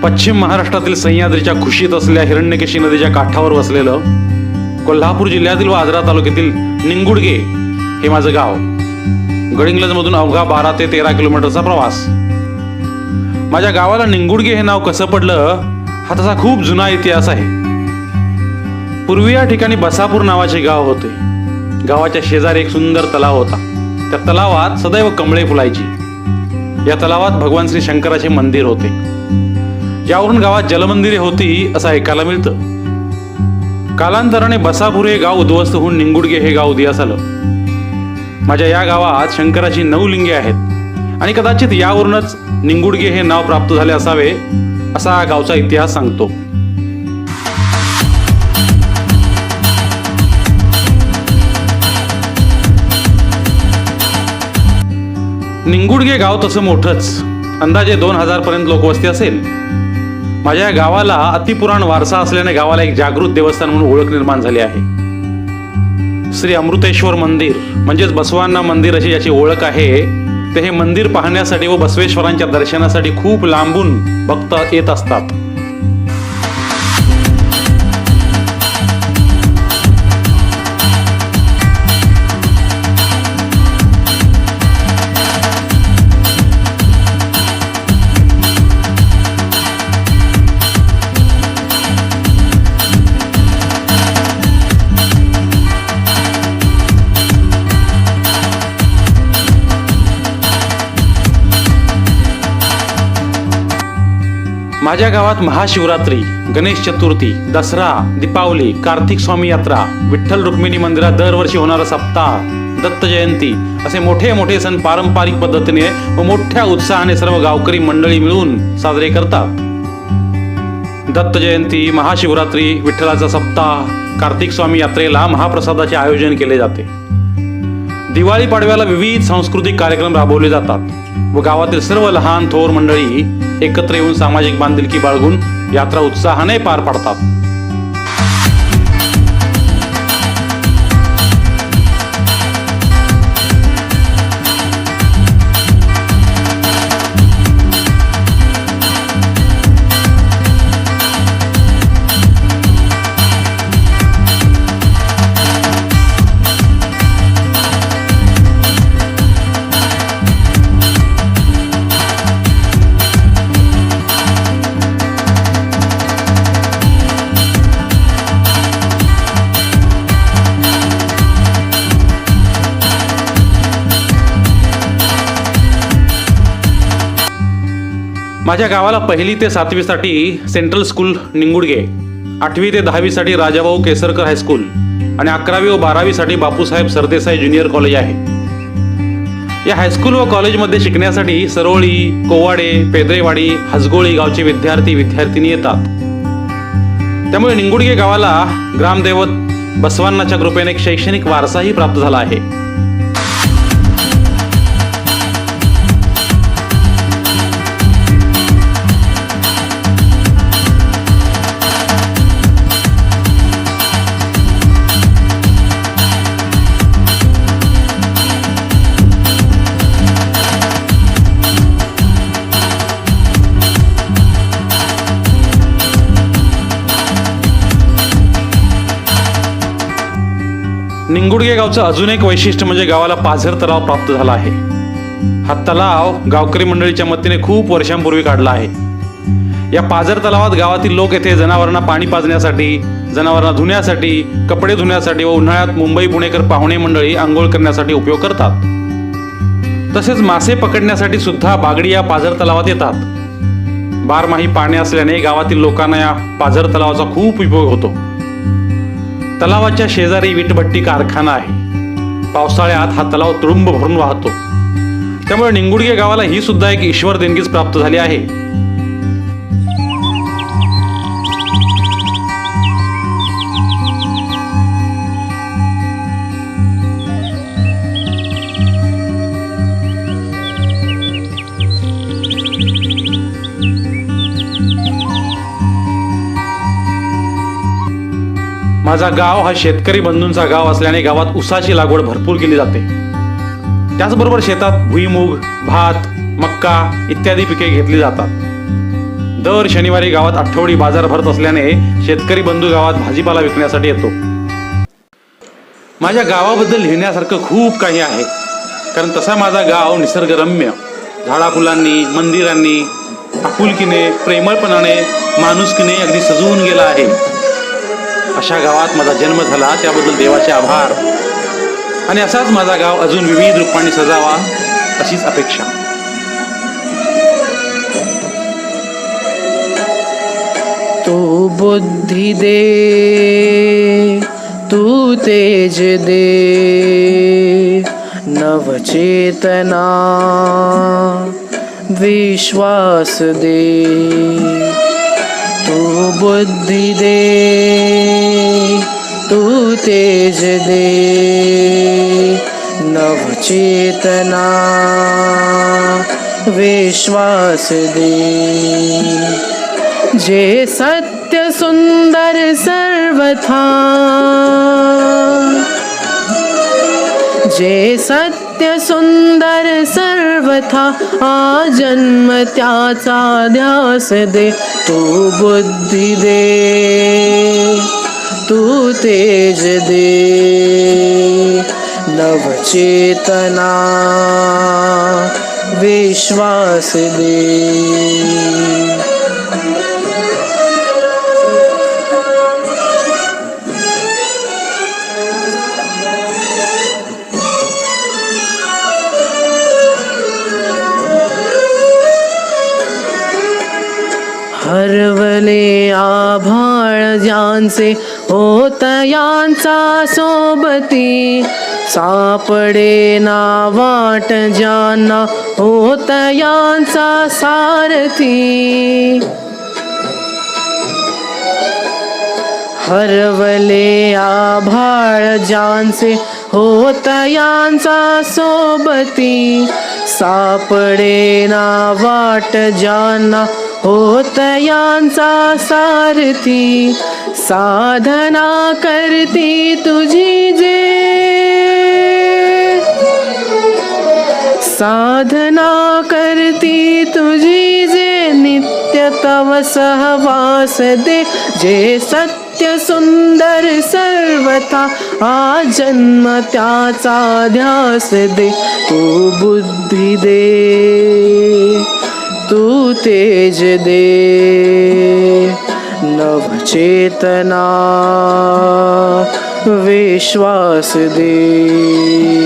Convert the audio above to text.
पश्चिम महाराष्ट्रातील सह्याद्रीच्या खुशीत असलेल्या हिरण्यकेशी नदीच्या काठावर वसलेलं कोल्हापूर जिल्ह्यातील व आजरा तालुक्यातील निंगुडगे हे माझं गाव. गडिंग्लजमधून अवघा 12 ते 13 किलोमीटरचा प्रवास. माझ्या गावाला निंगुडगे हे नाव कसं पडलं हा तसा खूप जुना इतिहास आहे. पूर्वी या ठिकाणी बसापूर नावाचे गाव होते. गावाच्या शेजारी एक सुंदर तलाव होता. त्या तलावात सदैव कमळे फुलायची. या तलावात भगवान श्री शंकराचे मंदिर होते. यावरून गावात जलमंदिरे होती असं ऐकायला मिळतं. कालांतराने बसापूर हे गाव उद्ध्वस्त होऊन निंगुडगे हे गाव उदयास आलं. माझ्या या गावात शंकराची 9 लिंगे आहेत आणि कदाचित यावरूनच निंगुडगे हे नाव प्राप्त झाले असावे असा गावचा इतिहास सांगतो. निंगुडगे गाव तसं मोठंच, अंदाजे 2000 पर्यंत लोकवस्ती असेल. माझ्या या गावाला अतिपुराण वारसा असल्याने गावाला एक जागृत देवस्थान म्हणून ओळख निर्माण झाली आहे. श्री अमृतेश्वर मंदिर म्हणजेच बसवांना मंदिर अशी याची ओळख आहे. ते हे मंदिर पाहण्यासाठी व बसवेश्वरांच्या दर्शनासाठी खूप लांबून भक्त येत असतात. माझ्या गावात महाशिवरात्री, गणेश चतुर्थी, दसरा, दीपावली, कार्तिक स्वामी यात्रा, विठ्ठल रुक्मिणी मंदिरात दरवर्षी होणारा सप्ताह, दत्त जयंती असे मोठे मोठे सण पारंपरिक पद्धतीने व मोठ्या उत्साहाने सर्व गावकरी मंडळी मिळून साजरे करतात. दत्त जयंती, महाशिवरात्री, विठ्ठलाचा सप्ताह, कार्तिक स्वामी यात्रेला महाप्रसादाचे आयोजन केले जाते. दिवाळी पाडव्याला विविध सांस्कृतिक कार्यक्रम राबवले जातात व गावातील सर्व लहान थोर मंडळी एकत्र येऊन सामाजिक बांधिलकी बाळगून यात्रा उत्साहाने पार पाडतात. माझ्या गावाला 1ली ते 7वी साठी सेंट्रल स्कूल निंगुडगे, 8वी ते 10वी साठी राजाभाऊ केसरकर हायस्कूल आणि 11वी व 12वी साठी बापूसाहेब सरदेसाई ज्युनियर कॉलेज आहे. या हायस्कूल व कॉलेजमध्ये शिकण्यासाठी सरोळी, कोवाडे, पेद्रेवाडी, हसगोळी गावचे विद्यार्थी विद्यार्थिनी येतात. त्यामुळे निंगुडगे गावाला ग्रामदैवत बसवांनाच्या कृपेने एक शैक्षणिक वारसाही प्राप्त झाला आहे. निंगुडगे गावचं अजून एक वैशिष्ट्य म्हणजे गावाला पाझर तलाव प्राप्त झाला आहे. हा तलाव गावकरी मंडळीच्या मदतीने खूप वर्षांपूर्वी काढला आहे. या पाझर तलावात गावातील लोक येथे जनावरांना पाणी पाजण्यासाठी, जनावरांना धुण्यासाठी, कपडे धुण्यासाठी व उन्हाळ्यात मुंबई पुणेकर पाहुणे मंडळी आंघोळ करण्यासाठी उपयोग करतात. तसेच मासे पकडण्यासाठी सुद्धा बागडी या पाझर तलावात येतात. बारमाही पाणी असल्याने गावातील लोकांना या पाझर तलावाचा खूप उपयोग होतो. तलावाच्या शेजारी वीटभट्टी कारखाना आहे. पावसाळ्यात हा तलाव तुडुंब भरून वाहतो. त्यामुळे निंगुडगे गावाला ही सुद्धा एक ईश्वर देणगीच प्राप्त झाली आहे. माझा गाव हा शेतकरी बंधूंचा गाव असल्याने गावात ऊसाची लागवड भरपूर केली जाते. त्याचबरोबर शेतात भुईमूग, भात, मक्का इत्यादी पिके घेतली जातात. दर शनिवारी गावात आठवडी बाजार भरत असल्याने शेतकरी बंधू गावात भाजीपाला विकण्यासाठी येतो. माझ्या गावाबद्दल लिहिण्यासारखं खूप काही आहे, कारण तसा माझा गाव निसर्गरम्य, झाडाफुलांनी, मंदिरांनी, आपुलकीने, प्रेमळपणाने, माणुसकीने अगदी सजवून गेला आहे. अशा गावात माझा जन्म झाला, त्याबद्दल देवाचे आभार. आणि असाच माझा गाव अजून विविध रूपांनी सजावा अशीच अपेक्षा. तू बुद्धी दे, तू तेज दे, नवचेतना विश्वास दे. तू बुद्धी दे, तू तेज दे, नवचेतना विश्वास दे. जे सत्य सुंदर सर्वथा, जे सत्य सुंदर सर्वथा, आजन्म त्याचा ध्यास दे. तू बुद्धी दे, तू तेज दे, नवचेतना विश्वास दे. हरवले आभाळ ज्यांचे, होतयांचा सोबती, सापडे ना वाट ज्यांना, होतयांचा सारथी. हरवले आभाळ ज्यांचे, होतयांचा सोबती, सापडे ना वाट ज्यांना, होतयांचा सारथी. साधना करती तुझी जे, साधना करती तुझी जे, नित्य तव सहवास दे. जे सत्य सुंदर सर्वथा, आजन्म त्याचा ध्यास दे. तू बुद्धी दे, तू तेज दे, नवचेतना विश्वास दे.